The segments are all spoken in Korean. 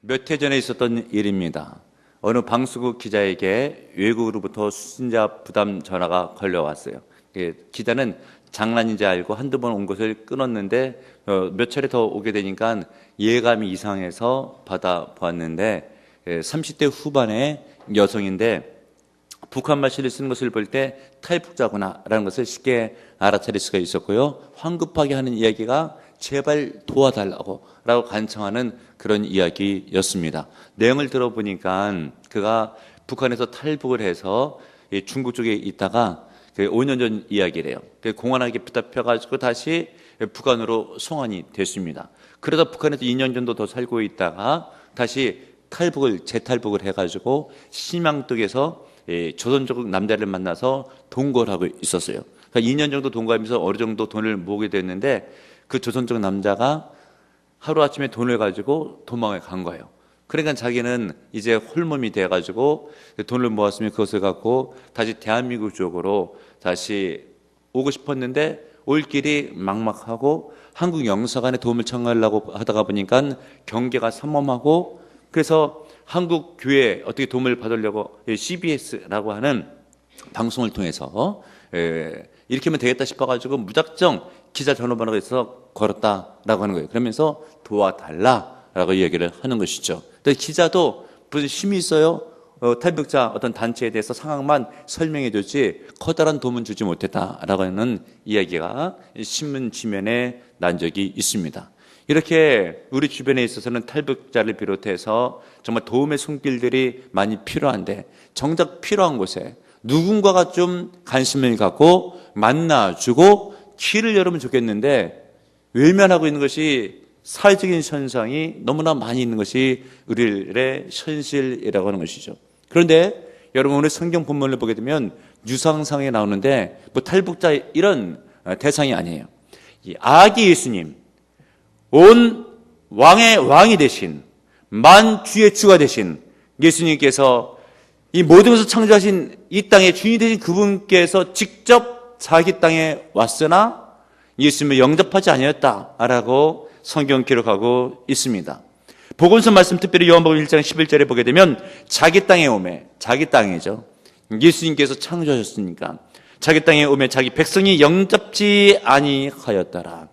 몇 해 전에 있었던 일입니다. 어느 방송국 기자에게 외국으로부터 수신자 부담 전화가 걸려왔어요. 기자는 장난인지 알고 한두 번 온 것을 끊었는데 몇 차례 더 오게 되니까 예감이 이상해서 받아보았는데 30대 후반의 여성인데 북한 말씨를 쓰는 것을 볼 때 탈북자구나 라는 것을 쉽게 알아차릴 수가 있었고요. 황급하게 하는 이야기가 제발 도와달라고 라고 간청하는 그런 이야기였습니다. 내용을 들어보니까 그가 북한에서 탈북을 해서 중국 쪽에 있다가 5년 전 이야기래요. 공안에게 붙잡혀가지고 다시 북한으로 송환이 됐습니다. 그러다 북한에서 2년 정도 더 살고 있다가 다시 재탈북을 해가지고 신망독에서 조선족 남자를 만나서 동거를 하고 있었어요. 그러니까 2년 정도 동거하면서 어느 정도 돈을 모으게 됐는데 그 조선족 남자가 하루아침에 돈을 가지고 도망을 간 거예요. 그러니까 자기는 이제 홀몸이 돼가지고 돈을 모았으면 그것을 갖고 다시 대한민국 쪽으로 다시 오고 싶었는데 올 길이 막막하고 한국 영사관에 도움을 청하려고 하다가 보니까 경계가 삼엄하고 그래서 한국 교회에 어떻게 도움을 받으려고 CBS라고 하는 방송을 통해서 이렇게 하면 되겠다 싶어가지고 무작정 기자 전화번호가 있어서 걸었다라고 하는 거예요. 그러면서 도와달라라고 이야기를 하는 것이죠. 기자도 무슨 힘이 있어요? 탈북자 어떤 단체에 대해서 상황만 설명해 줬지 커다란 도움은 주지 못했다라고 하는 이야기가 신문 지면에 난 적이 있습니다. 이렇게 우리 주변에 있어서는 탈북자를 비롯해서 정말 도움의 손길들이 많이 필요한데 정작 필요한 곳에 누군가가 좀 관심을 갖고 만나주고 길을 열으면 좋겠는데 외면하고 있는 것이 사회적인 현상이 너무나 많이 있는 것이 우리의 현실이라고 하는 것이죠. 그런데 여러분 오늘 성경 본문을 보게 되면 유상상에 나오는데 뭐 탈북자 이런 대상이 아니에요. 이 아기 예수님 온 왕의 왕이 되신 만주의 주가 되신 예수님께서 이 모든 것을 창조하신 이 땅의 주인이 되신 그분께서 직접 자기 땅에 왔으나 예수님을 영접하지 아니었다라고 성경 기록하고 있습니다. 복음서 말씀 특별히 요한복음 1장 11절에 보게 되면 자기 땅에 오매 자기 땅이죠. 예수님께서 창조하셨으니까 자기 땅에 오매 자기 백성이 영접지 아니하였더라.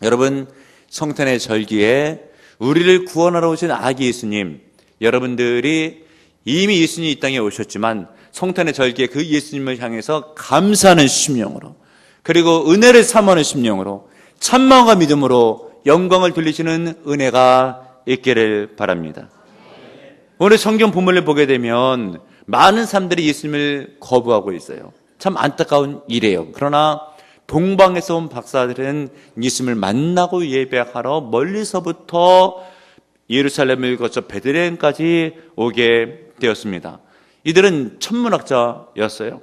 여러분 성탄의 절기에 우리를 구원하러 오신 아기 예수님 여러분들이 이미 예수님이 이 땅에 오셨지만 성탄의 절기에 그 예수님을 향해서 감사하는 심령으로 그리고 은혜를 삼하는 심령으로 찬망과 믿음으로 영광을 돌리시는 은혜가 있기를 바랍니다. 오늘 성경 본문을 보게 되면 많은 사람들이 예수님을 거부하고 있어요. 참 안타까운 일이에요. 그러나 동방에서 온 박사들은 예수님을 만나고 예배하러 멀리서부터 예루살렘을 거쳐 베들레헴까지 오게 되었습니다. 이들은 천문학자였어요.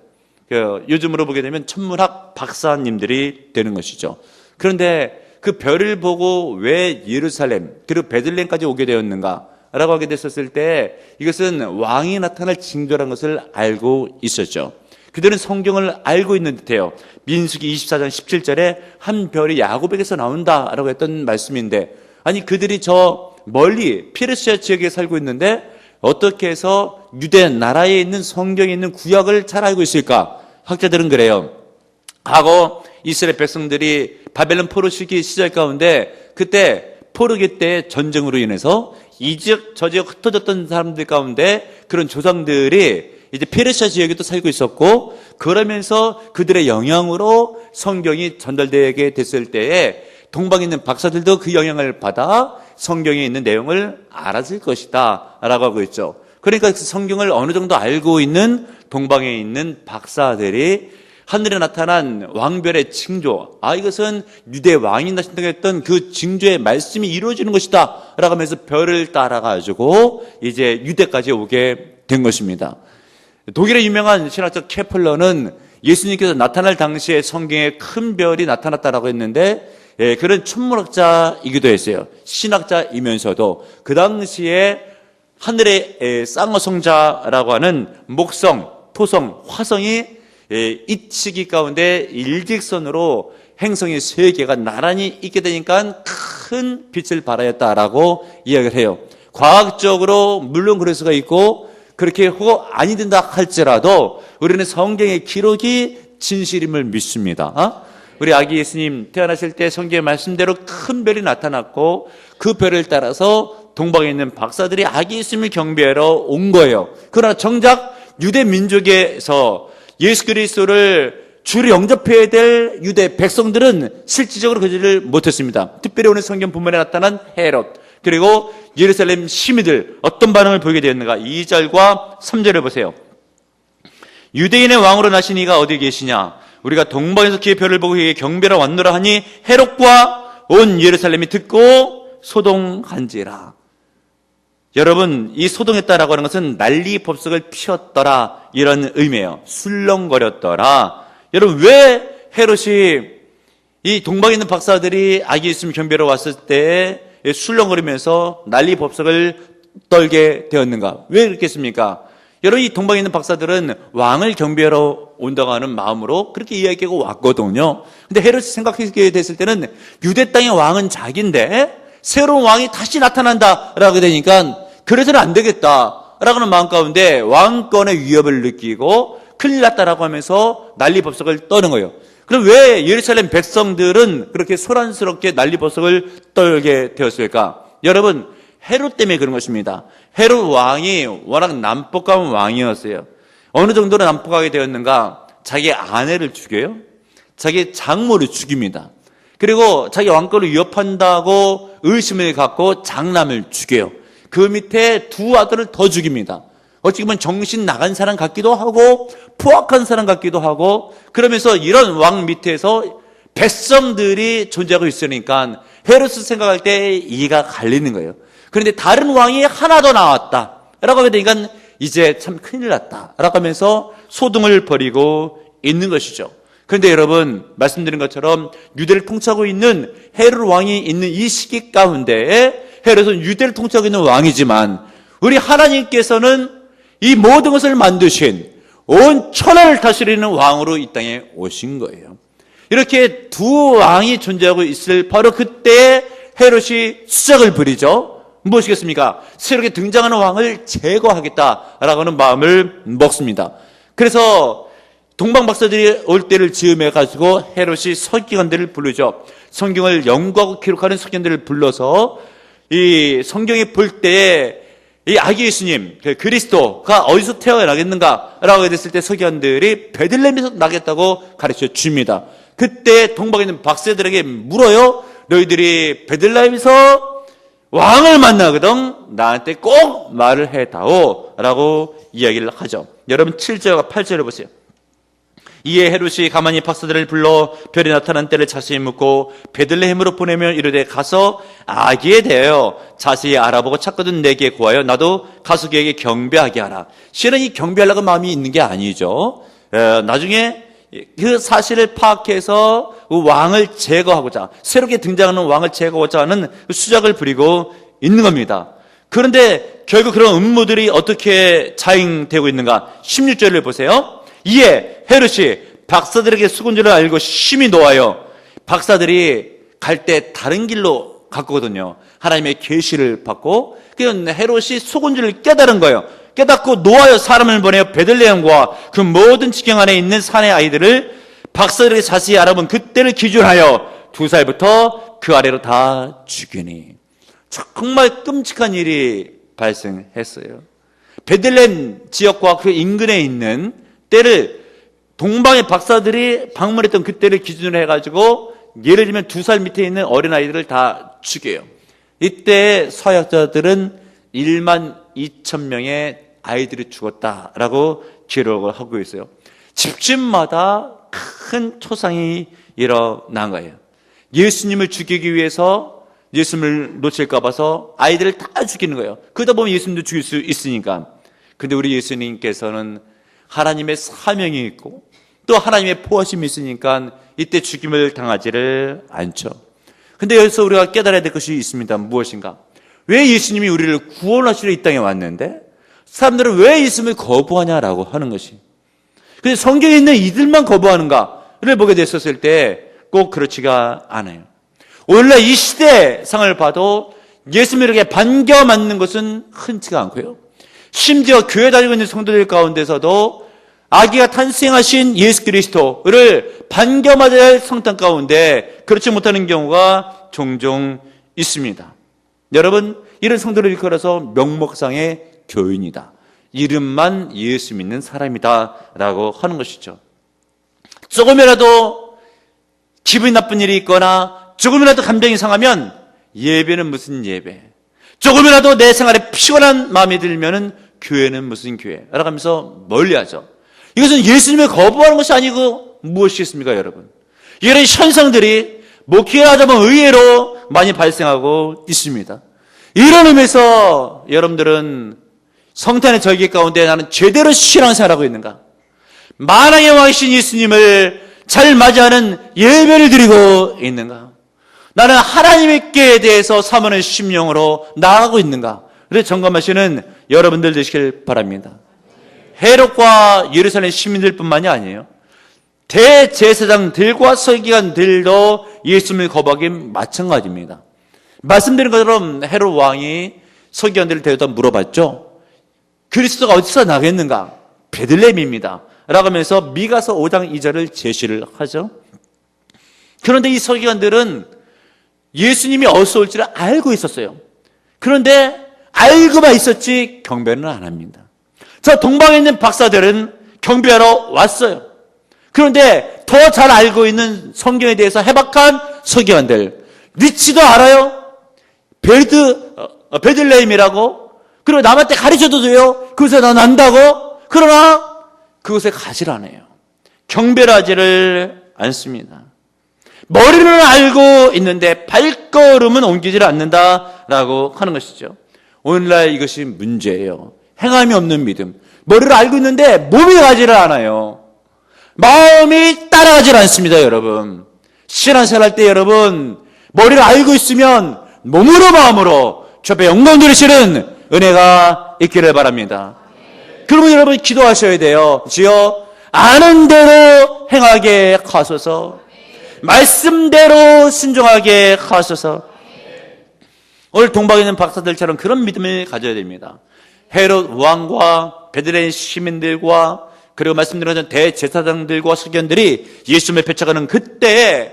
요즘으로 보게 되면 천문학 박사님들이 되는 것이죠. 그런데 그 별을 보고 왜 예루살렘 그리고 베들레헴까지 오게 되었는가 라고 하게 됐었을 때 이것은 왕이 나타날 징조라는 것을 알고 있었죠. 그들은 성경을 알고 있는 듯해요. 민수기 24장 17절에 한 별이 야곱에게서 나온다라고 했던 말씀인데 아니 그들이 저 멀리 페르시아 지역에 살고 있는데 어떻게 해서 유대 나라에 있는 성경에 있는 구약을 잘 알고 있을까? 학자들은 그래요. 과거 이스라엘 백성들이 바벨론 포로 시절 가운데 그때 포로기 때 전쟁으로 인해서 이 지역 저 지역 흩어졌던 사람들 가운데 그런 조상들이 이제 페르시아 지역에 또 살고 있었고 그러면서 그들의 영향으로 성경이 전달되게 됐을 때에 동방에 있는 박사들도 그 영향을 받아 성경에 있는 내용을 알았을 것이다 라고 하고 있죠. 그러니까 그 성경을 어느 정도 알고 있는 동방에 있는 박사들이 하늘에 나타난 왕별의 징조 이것은 유대 왕이 나신다고 했던 그 징조의 말씀이 이루어지는 것이다 라고 하면서 별을 따라가지고 이제 유대까지 오게 된 것입니다. 독일의 유명한 신학자 케플러는 예수님께서 나타날 당시에 성경에 큰 별이 나타났다라고 했는데 그런 천문학자이기도 했어요. 신학자이면서도 그 당시에 하늘의 쌍어성자라고 하는 목성, 토성, 화성이 이 시기 가운데 일직선으로 행성이 3개가 나란히 있게 되니까 큰 빛을 발하였다라고 이야기를 해요. 과학적으로 물론 그럴 수가 있고 그렇게 혹 아니 된다 할지라도 우리는 성경의 기록이 진실임을 믿습니다. 우리 아기 예수님 태어나실 때 성경의 말씀대로 큰 별이 나타났고 그 별을 따라서 동방에 있는 박사들이 아기 예수님을 경배하러 온 거예요. 그러나 정작 유대 민족에서 예수 그리스도를 주로 영접해야 될 유대 백성들은 실질적으로 그지를 못했습니다. 특별히 오늘 성경 본문에 나타난 헤롯 그리고 예루살렘 시민들 어떤 반응을 보이게 되었는가? 2절과 3절을 보세요. 유대인의 왕으로 나신 이가 어디 계시냐? 우리가 동방에서 그의 별을 보고 그에게 경배하러 왔노라 하니 헤롯과 온 예루살렘이 듣고 소동한지라. 여러분, 이 소동했다라고 하는 것은 난리 법석을 피웠더라 이런 의미예요. 술렁거렸더라. 여러분, 왜 헤롯이 이 동방에 있는 박사들이 아기 예수님 경배하러 왔을 때 술렁거리면서 난리 법석을 떨게 되었는가? 왜 그렇겠습니까? 여러분, 이 동방에 있는 박사들은 왕을 경배하러 온다고 하는 마음으로 그렇게 이야기하고 왔거든요. 근데 헤롯이 생각하게 됐을 때는 유대 땅의 왕은 자기인데 새로운 왕이 다시 나타난다라고 되니까 그래서는 안 되겠다라고 하는 마음 가운데 왕권의 위협을 느끼고 큰일 났다라고 하면서 난리법석을 떠는 거예요. 그럼 왜 예루살렘 백성들은 그렇게 소란스럽게 난리법석을 떨게 되었을까? 여러분, 헤롯 때문에 그런 것입니다. 헤롯 왕이 워낙 난폭한 왕이었어요. 어느 정도로 난폭하게 되었는가? 자기 아내를 죽여요. 자기 장모를 죽입니다. 그리고 자기 왕권을 위협한다고 의심을 갖고 장남을 죽여요. 그 밑에 두 아들을 더 죽입니다. 어찌 보면 정신 나간 사람 같기도 하고 포악한 사람 같기도 하고 그러면서 이런 왕 밑에서 백성들이 존재하고 있으니까 헤롯을 생각할 때 이가 갈리는 거예요. 그런데 다른 왕이 하나 더 나왔다라고 하니까 이제 참 큰일 났다라고 하면서 소동을 벌이고 있는 것이죠. 그런데 여러분, 말씀드린 것처럼 유대를 통치하고 있는 헤롯 왕이 있는 이 시기 가운데 헤롯은 유대를 통치하고 있는 왕이지만 우리 하나님께서는 이 모든 것을 만드신 온 천하를 다스리는 왕으로 이 땅에 오신 거예요. 이렇게 두 왕이 존재하고 있을 바로 그때 헤롯이 수작을 부리죠. 무엇이겠습니까? 새롭게 등장하는 왕을 제거하겠다라고 하는 마음을 먹습니다. 그래서 동방 박사들이 올 때를 즈음해 가지고 헤롯이 서기관들을 부르죠. 성경을 연구하고 기록하는 서기관들을 불러서 이 성경에 볼 때에 이 아기 예수님, 그리스도가 어디서 태어나겠는가라고 됐을 때 서기관들이 베들레헴에서 나겠다고 가르쳐 줍니다. 그때 동방에 있는 박사들에게 물어요. 너희들이 베들레헴에서 왕을 만나거든 나한테 꼭 말을 해다오 라고 이야기를 하죠. 여러분 7절과 8절을 보세요. 이에 헤롯이 가만히 박사들을 불러 별이 나타난 때를 자세히 묻고 베들레헴으로 보내며 이르되 가서 아기에 대하여 자세히 알아보고 찾거든 내게 구하여 나도 가서 그에게 경배하게 하라. 실은 이 경배하려고 마음이 있는 게 아니죠. 나중에 그 사실을 파악해서 왕을 제거하고자 새롭게 등장하는 왕을 제거하고자 하는 수작을 부리고 있는 겁니다. 그런데 결국 그런 음모들이 어떻게 자행되고 있는가? 16절을 보세요. 이에 헤롯이 박사들에게 수군주를 알고 심히 노하여 박사들이 갈 때 다른 길로 갔거든요. 하나님의 계시를 받고 그 헤롯이 수군주를 깨달은 거예요. 깨닫고 노하여 사람을 보내어 베들레헴과 그 모든 지경 안에 있는 산의 아이들을 박사들에게 자세히 알아본 그때를 기준하여 2살부터 그 아래로 다 죽이니. 정말 끔찍한 일이 발생했어요. 베들레헴 지역과 그 인근에 있는 때를 동방의 박사들이 방문했던 그때를 기준으로 해가지고 예를 들면 2살 밑에 있는 어린아이들을 다 죽여요. 이때 서약자들은 1만 2천 명의 아이들이 죽었다라고 기록을 하고 있어요. 집집마다 큰 초상이 일어난 거예요. 예수님을 죽이기 위해서 예수님을 놓칠까 봐서 아이들을 다 죽이는 거예요. 그러다 보면 예수님도 죽일 수 있으니까. 근데 우리 예수님께서는 하나님의 사명이 있고 또 하나님의 포하심이 있으니까 이때 죽임을 당하지를 않죠. 근데 여기서 우리가 깨달아야 될 것이 있습니다. 무엇인가? 왜 예수님이 우리를 구원하시러 이 땅에 왔는데 사람들은 왜 예수님을 거부하냐라고 하는 것이. 근데 성경에 있는 이들만 거부하는가를 보게 됐었을 때 꼭 그렇지가 않아요. 오늘날 이 시대 상을 봐도 예수님에게 반겨 맞는 것은 흔치가 않고요. 심지어 교회 다니고 있는 성도들 가운데서도 아기가 탄생하신 예수 그리스도를 반겨 맞아야 할 성탄 가운데 그렇지 못하는 경우가 종종 있습니다. 여러분, 이런 성도를 일컬어서 명목상의 교인이다. 이름만 예수 믿는 사람이다 라고 하는 것이죠. 조금이라도 기분이 나쁜 일이 있거나 조금이라도 감정이 상하면 예배는 무슨 예배, 조금이라도 내 생활에 피곤한 마음이 들면은 교회는 무슨 교회 라고 하면서 멀리하죠. 이것은 예수님을 거부하는 것이 아니고 무엇이겠습니까, 여러분? 이런 현상들이 목회하자면 의외로 많이 발생하고 있습니다. 이런 의미에서 여러분들은 성탄의 절기 가운데 나는 제대로 신앙생활하고 있는가? 만왕의 왕이신 예수님을 잘 맞이하는 예배를 드리고 있는가? 나는 하나님께 대해서 사모하는 심령으로 나아가고 있는가? 그래서 점검하시는 여러분들 되시길 바랍니다. 헤롯과 예루살렘 시민들뿐만이 아니에요. 대제사장들과 서기관들도 예수님을 거부하기 마찬가지입니다. 말씀드린 것처럼 헤롯 왕이 서기관들을 데려다 물어봤죠. 그리스도가 어디서 나겠는가? 베들레헴입니다 라고 하면서 미가서 5장 2절을 제시를 하죠. 그런데 이 서기관들은 예수님이 어디서 올지를 알고 있었어요. 그런데 알고만 있었지 경배는 안 합니다. 저 동방에 있는 박사들은 경배하러 왔어요. 그런데 더 잘 알고 있는 성경에 대해서 해박한 서기관들, 리치도 알아요. 베들레헴이라고. 그리고 남한테 가르쳐도 돼요. 그곳에 난 안다고. 그러나 그곳에 가지를 않아요. 경배를 하지를 않습니다. 머리는 알고 있는데 발걸음은 옮기지를 않는다라고 하는 것이죠. 오늘날 이것이 문제예요. 행함이 없는 믿음. 머리를 알고 있는데 몸이 가지를 않아요. 마음이 따라가질 않습니다, 여러분. 신앙생활 할 때 여러분, 머리를 알고 있으면 몸으로 마음으로 주 앞에 영광 돌리시는 은혜가 있기를 바랍니다. 그러면 여러분 기도하셔야 돼요. 주여, 아는 대로 행하게 하소서. 말씀대로 순종하게 하소서. 오늘 동방에 있는 박사들처럼 그런 믿음을 가져야 됩니다. 헤롯 왕과 베들레헴 시민들과 그리고 말씀드린 것처럼 대제사장들과 서기관들이 예수님을 폐척하는 그때에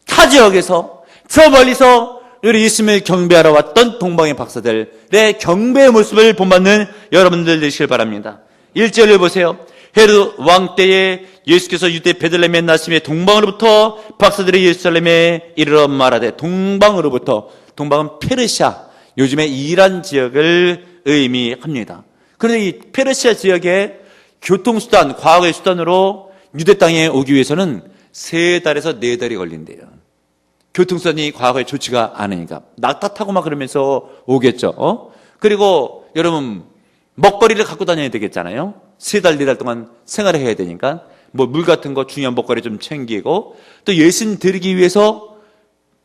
타 지역에서 저 멀리서 우리 예수님을 경배하러 왔던 동방의 박사들의 경배의 모습을 본받는 여러분들 되시길 바랍니다. 1절을 보세요. 헤롯 왕 때에 예수께서 유대 베들레헴에 나심에 동방으로부터 박사들이 예루살렘에 이르러 말하되, 동방으로부터, 동방은 페르시아, 요즘의 이란 지역을 의미합니다. 그런데 이 페르시아 지역의 교통수단, 과거의 수단으로 유대 땅에 오기 위해서는 3달에서 4달이 걸린대요. 교통수단이 과거에 좋지가 않으니까 낙타 타고 막 그러면서 오겠죠. 그리고 여러분 먹거리를 갖고 다녀야 되겠잖아요. 3달, 4달 동안 생활을 해야 되니까 뭐 물 같은 거 중요한 먹거리 좀 챙기고, 또 예수님 드리기 위해서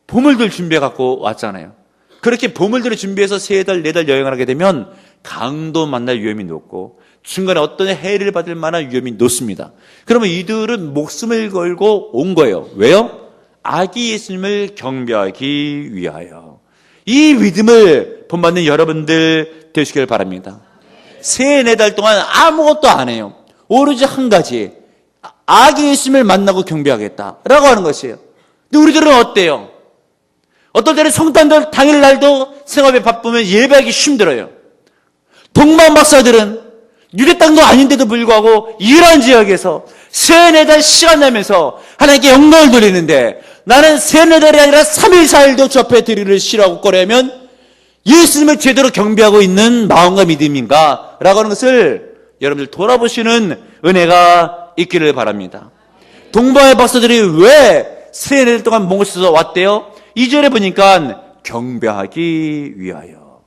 보물들 준비해 갖고 왔잖아요. 그렇게 보물들을 준비해서 3달, 4달 여행을 하게 되면 강도 만날 위험이 높고 중간에 어떤 해를 받을 만한 위험이 높습니다. 그러면 이들은 목숨을 걸고 온 거예요. 왜요? 아기 예수님을 경배하기 위하여. 이 믿음을 본받는 여러분들 되시길 바랍니다. 3, 4달 동안 아무것도 안 해요. 오로지 한 가지, 아기 예수님을 만나고 경배하겠다라고 하는 것이에요. 근데 우리들은 어때요? 어떨 때는 성탄절 당일날도 생업에 바쁘면 예배하기 힘들어요. 동방 박사들은 유대 땅도 아닌데도 불구하고 이런 지역에서 3, 4달 시간 내면서 하나님께 영광을 돌리는데, 나는 3, 4달이 아니라 3일, 4일도 주 앞에 드리를 싫어하고 꺼려하면 예수님을 제대로 경배하고 있는 마음과 믿음인가? 라고 하는 것을 여러분들 돌아보시는 은혜가 있기를 바랍니다. 동방의 박사들이 왜 3, 4달 동안 몽골에서 왔대요? 2절에 보니까 경배하기 위하여.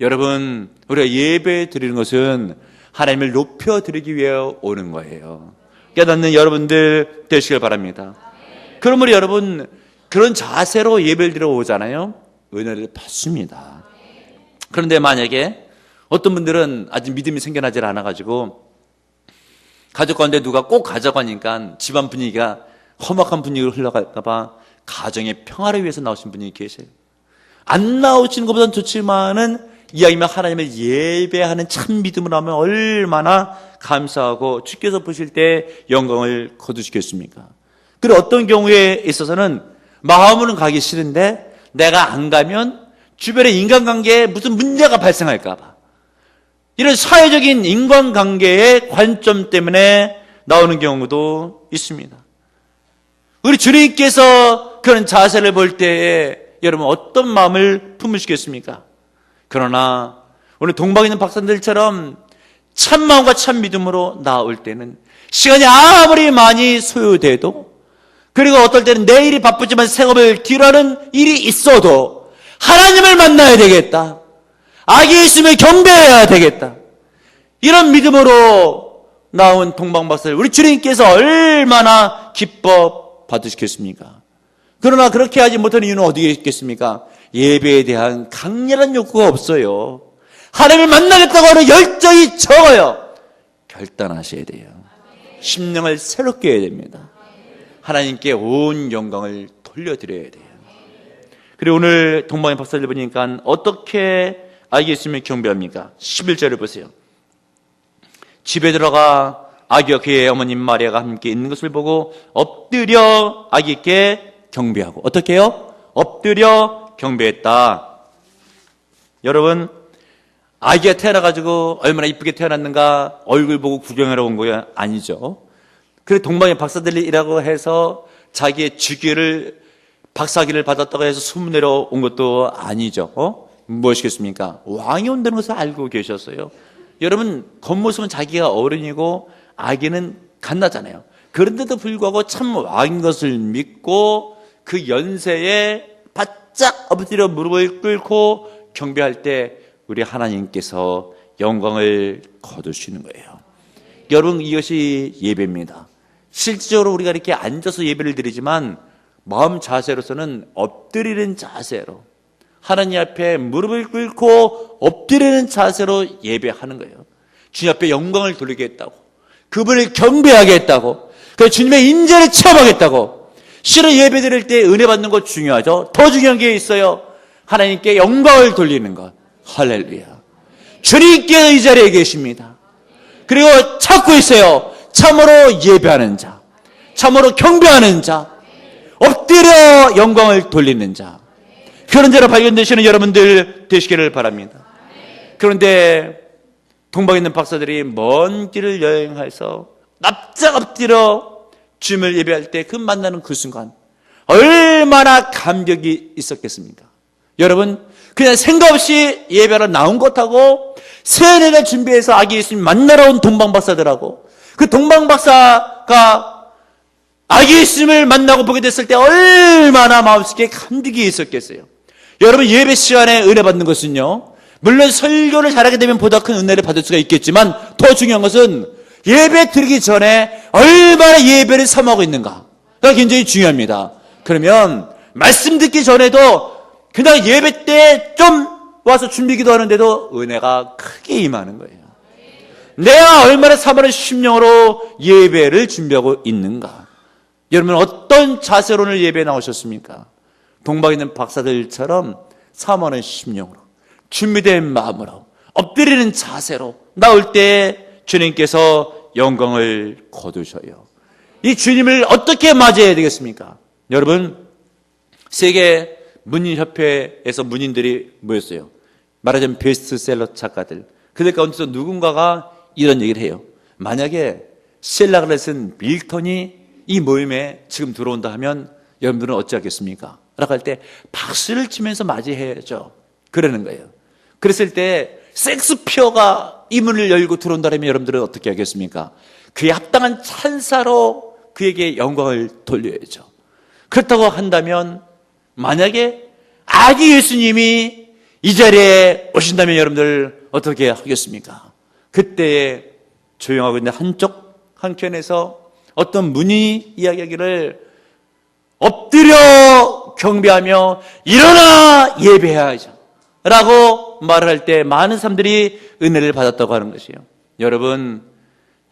여러분, 우리가 예배 드리는 것은 하나님을 높여드리기 위해 오는 거예요. 깨닫는 여러분들 되시길 바랍니다. 그러므로 여러분, 그런 자세로 예배를 드려 오잖아요. 은혜를 받습니다. 그런데 만약에 어떤 분들은 아직 믿음이 생겨나지 않아가지고 가족 가운데 누가 꼭 가자고 하니까 집안 분위기가 험악한 분위기로 흘러갈까봐 가정의 평화를 위해서 나오신 분이 계세요. 안 나오시는 것보다는 좋지만은 이왕이면 하나님을 예배하는 참 믿음으로 하면 얼마나 감사하고 주께서 보실 때 영광을 거두시겠습니까? 그리고 어떤 경우에 있어서는 마음으로는 가기 싫은데 내가 안 가면 주변의 인간관계에 무슨 문제가 발생할까 봐, 이런 사회적인 인간관계의 관점 때문에 나오는 경우도 있습니다. 우리 주님께서 그런 자세를 볼 때에 여러분 어떤 마음을 품으시겠습니까? 그러나 오늘 동방에 있는 박사들처럼 참 마음과 참 믿음으로 나올 때는 시간이 아무리 많이 소요돼도, 그리고 어떨 때는 내일이 바쁘지만 생업을 뒤로하는 일이 있어도 하나님을 만나야 되겠다, 악이 있으면 경배해야 되겠다, 이런 믿음으로 나온 동방박사들, 우리 주님께서 얼마나 기뻐 받으시겠습니까? 그러나 그렇게 하지 못하는 이유는 어디에 있겠습니까? 예배에 대한 강렬한 욕구가 없어요. 하나님을 만나겠다고 하는 열정이 적어요. 결단하셔야 돼요. 심령을 새롭게 해야 됩니다. 하나님께 온 영광을 돌려드려야 돼요. 그리고 오늘 동방의 박사들 보니까 어떻게 알겠으면 경배합니까? 11절을 보세요. 집에 들어가 아기와 그의 어머님 마리아가 함께 있는 것을 보고 엎드려 아기께 경배하고, 어떻게 해요? 엎드려 경배했다. 여러분, 아기가 태어나가지고 얼마나 이쁘게 태어났는가 얼굴 보고 구경하러 온 거야? 아니죠. 그래 동방의 박사들이라고 해서 자기의 직위를 박사학위를 받았다고 해서 소문내러 온 것도 아니죠. 무엇이겠습니까? 왕이 온다는 것을 알고 계셨어요. 여러분, 겉모습은 자기가 어른이고 아기는 갓나잖아요. 그런데도 불구하고 참 왕인 것을 믿고 그 연세에 바짝 엎드려 무릎을 꿇고 경배할 때 우리 하나님께서 영광을 거두시는 거예요. 여러분, 이것이 예배입니다. 실질적으로 우리가 이렇게 앉아서 예배를 드리지만 마음 자세로서는 엎드리는 자세로, 하나님 앞에 무릎을 꿇고 엎드리는 자세로 예배하는 거예요. 주님 앞에 영광을 돌리겠다고, 그분을 경배하겠다고, 그 주님의 인재를 체험하겠다고. 실은 예배 드릴 때 은혜 받는 것 중요하죠. 더 중요한 게 있어요. 하나님께 영광을 돌리는 것. 할렐루야. 주님께서 이 자리에 계십니다. 그리고 찾고 있어요. 참으로 예배하는 자, 참으로 경배하는 자, 엎드려 영광을 돌리는 자, 그런 자로 발견되시는 여러분들 되시기를 바랍니다. 그런데 동방에 있는 박사들이 먼 길을 여행해서 납작 엎드려 주님을 예배할 때 그 만나는 그 순간 얼마나 감격이 있었겠습니까? 여러분, 그냥 생각 없이 예배하러 나온 것하고 세례를 준비해서 아기 예수님 만나러 온 동방박사들하고, 그 동방박사가 아기 예수님을 만나고 보게 됐을 때 얼마나 마음속에 감격이 있었겠어요. 여러분, 예배 시간에 은혜 받는 것은요, 물론 설교를 잘하게 되면 보다 큰 은혜를 받을 수가 있겠지만 더 중요한 것은 예배 드리기 전에 얼마나 예배를 삼하고 있는가가 굉장히 중요합니다. 그러면 말씀 듣기 전에도 그냥 예배 때 좀 와서 준비기도 하는데도 은혜가 크게 임하는 거예요. 내가 얼마나 사모하는 심령으로 예배를 준비하고 있는가. 여러분, 어떤 자세로 오늘 예배에 나오셨습니까? 동방에 있는 박사들처럼 사모하는 심령으로, 준비된 마음으로, 엎드리는 자세로 나올 때 주님께서 영광을 거두셔요. 이 주님을 어떻게 맞이해야 되겠습니까? 여러분, 세계 문인협회에서 문인들이 모였어요. 말하자면 베스트셀러 작가들. 그들 가운데서 누군가가 이런 얘기를 해요. 만약에 셀락을 쓴 밀턴이 이 모임에 지금 들어온다 하면 여러분들은 어찌하겠습니까? 라고 할 때 박수를 치면서 맞이해야죠. 그러는 거예요. 그랬을 때 섹스피어가 이 문을 열고 들어온다면 여러분들은 어떻게 하겠습니까? 그에 합당한 찬사로 그에게 영광을 돌려야죠. 그렇다고 한다면 만약에 아기 예수님이 이 자리에 오신다면 여러분들 어떻게 하겠습니까? 그때 조용하고 있는 한켠에서 어떤 문이 이야기하기를 엎드려 경배하며 일어나 예배하자 라고 말을 할 때 많은 사람들이 은혜를 받았다고 하는 것이에요. 여러분,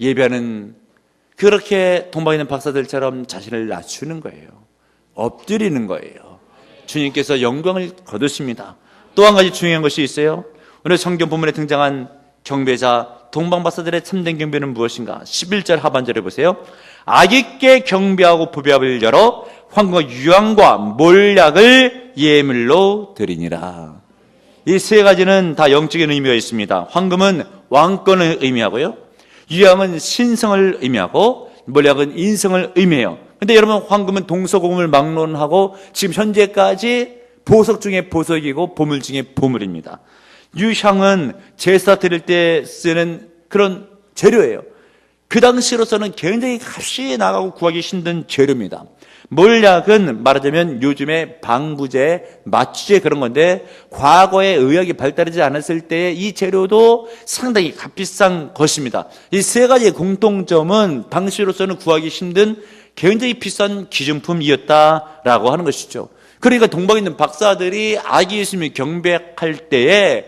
예배하는 그렇게 동방에 있는 박사들처럼 자신을 낮추는 거예요. 엎드리는 거예요. 주님께서 영광을 거두십니다. 또 한 가지 중요한 것이 있어요. 오늘 성경 본문에 등장한 경배자 동방박사들의 참된 경배는 무엇인가? 11절 하반절에 보세요. 악있게 경배하고 부배합을 열어 황금과 유황과 몰약을 예물로 드리니라. 이 세 가지는 다 영적인 의미가 있습니다. 황금은 왕권을 의미하고요, 유황은 신성을 의미하고, 몰약은 인성을 의미해요. 근데 여러분, 황금은 동서고금을 막론하고 지금 현재까지 보석 중에 보석이고 보물 중에 보물입니다. 유향은 제사 드릴 때 쓰는 그런 재료예요. 그 당시로서는 굉장히 값이 나가고 구하기 힘든 재료입니다. 몰약은 말하자면 요즘에 방부제, 마취제 그런 건데, 과거에 의학이 발달하지 않았을 때 이 재료도 상당히 값비싼 것입니다. 이 세 가지의 공통점은 당시로서는 구하기 힘든 굉장히 비싼 기증품이었다라고 하는 것이죠. 그러니까 동방에 있는 박사들이 아기 예수님을 경배할 때에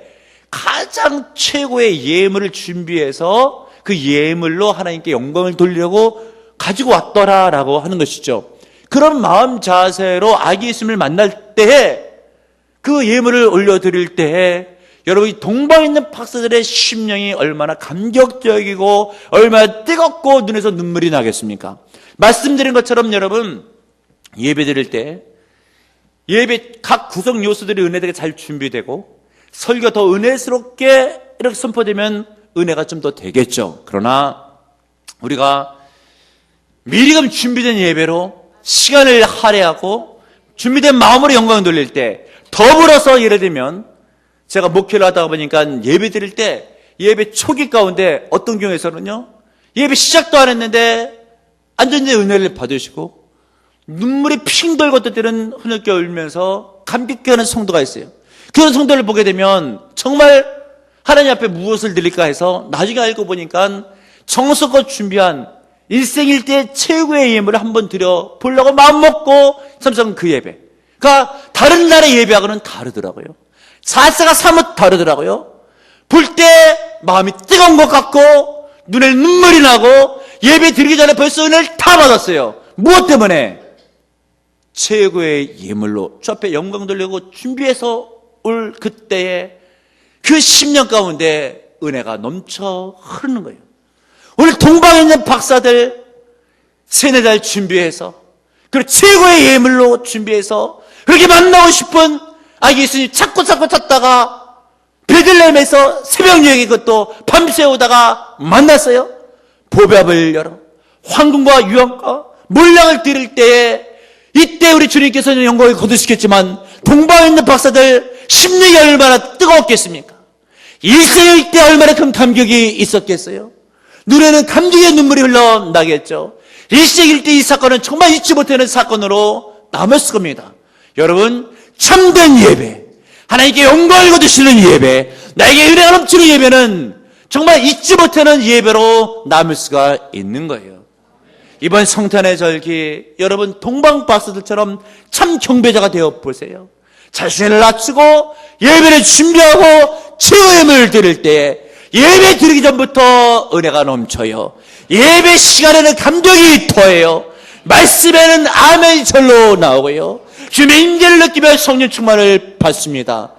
가장 최고의 예물을 준비해서 그 예물로 하나님께 영광을 돌리려고 가지고 왔더라라고 하는 것이죠. 그런 마음 자세로 아기 예수님을 만날 때에, 그 예물을 올려드릴 때에 여러분, 동방에 있는 박사들의 심령이 얼마나 감격적이고 얼마나 뜨겁고 눈에서 눈물이 나겠습니까? 말씀드린 것처럼 여러분, 예배 드릴 때 예배 각 구성 요소들이 은혜되게 잘 준비되고 설교 더 은혜스럽게 이렇게 선포되면 은혜가 좀 더 되겠죠. 그러나 우리가 미리금 준비된 예배로 시간을 할애하고 준비된 마음으로 영광을 돌릴 때, 더불어서 예를 들면 제가 목회를 하다 보니까 예배 드릴 때 예배 초기 가운데 어떤 경우에서는요, 예배 시작도 안 했는데 완전히 은혜를 받으시고 눈물이 핑 돌고 때는 흐느껴 울면서 감격해 하는 성도가 있어요. 그런 성도를 보게 되면 정말 하나님 앞에 무엇을 드릴까 해서 나중에 알고 보니까 정성껏 준비한 일생일대 최고의 예물을 한번 드려 보려고 마음먹고 참석한 그 예배. 그러니까 다른 날의 예배하고는 다르더라고요. 자세가 사뭇 다르더라고요. 볼 때 마음이 뜨거운 것 같고 눈에 눈물이 나고 예배 드리기 전에 벌써 은혜를 다 받았어요. 무엇 때문에? 최고의 예물로 주 앞에 영광 돌리고 준비해서 올 그때에 그 10년 가운데 은혜가 넘쳐 흐르는 거예요. 오늘 동방에 있는 박사들 세네 달 준비해서, 그리고 최고의 예물로 준비해서 그렇게 만나고 싶은 아기 예수님 찾고 찾다가 베들레헴에서 새벽 여행이 그것도 밤새우다가 만났어요. 보배합을 열어 황금과 유황과 몰약을 드릴 때에, 이때 우리 주님께서는 영광을 거두시겠지만 동방에 있는 박사들 심령이 얼마나 뜨거웠겠습니까? 일생일 때 얼마나 큰 감격이 있었겠어요? 눈에는 감격의 눈물이 흘러나겠죠. 일생일 때 이 사건은 정말 잊지 못하는 사건으로 남았을 겁니다. 여러분, 참된 예배, 하나님께 영광을 거두시는 예배, 나에게 은혜가 넘치는 예배는 정말 잊지 못하는 예배로 남을 수가 있는 거예요. 이번 성탄의 절기, 여러분 동방 박사들처럼 참 경배자가 되어 보세요. 자신을 낮추고 예배를 준비하고 최후의 예물을 드릴 때 예배 드리기 전부터 은혜가 넘쳐요. 예배 시간에는 감격이 더해요. 말씀에는 아멘이 절로 나오고요. 주님의 임재를 느끼며 성령 충만을 받습니다.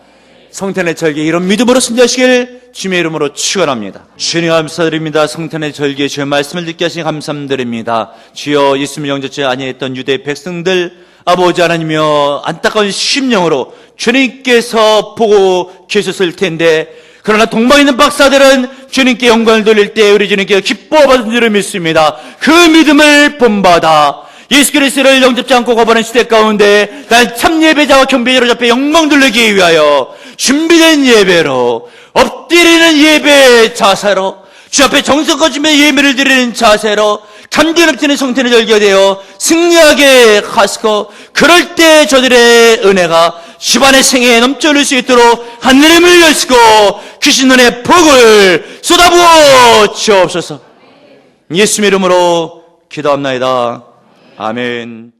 성탄의 절기 이런 믿음으로 승리하시길 주님의 이름으로 축원합니다. 주님 감사드립니다. 성탄의 절기에 주의 말씀을 듣게 하시니 감사드립니다. 주여, 예수님을 영접지 아니했던 유대 백성들 아버지 하나님이여, 안타까운 심령으로 주님께서 보고 계셨을 텐데, 그러나 동방에 있는 박사들은 주님께 영광을 돌릴 때 우리 주님께 기뻐받은 줄을 믿습니다. 그 믿음을 본받아 예수 그리스도를 영접지 않고 거부하는 시대 가운데 난 참 예배자와 경배자로 잡혀 영광 돌리기 위하여 준비된 예배로, 엎드리는 예배 자세로, 주 앞에 정성껏 준비한 예배를 드리는 자세로 감격 넘치는 성탄의 절기가 되어 승리하게 하시고, 그럴 때 저들의 은혜가 집안의 생애에 넘쳐 흐를 수 있도록 하늘의 문을 여시고 귀신 눈의 복을 쏟아부어 주옵소서. 예수의 이름으로 기도합나이다. 아멘.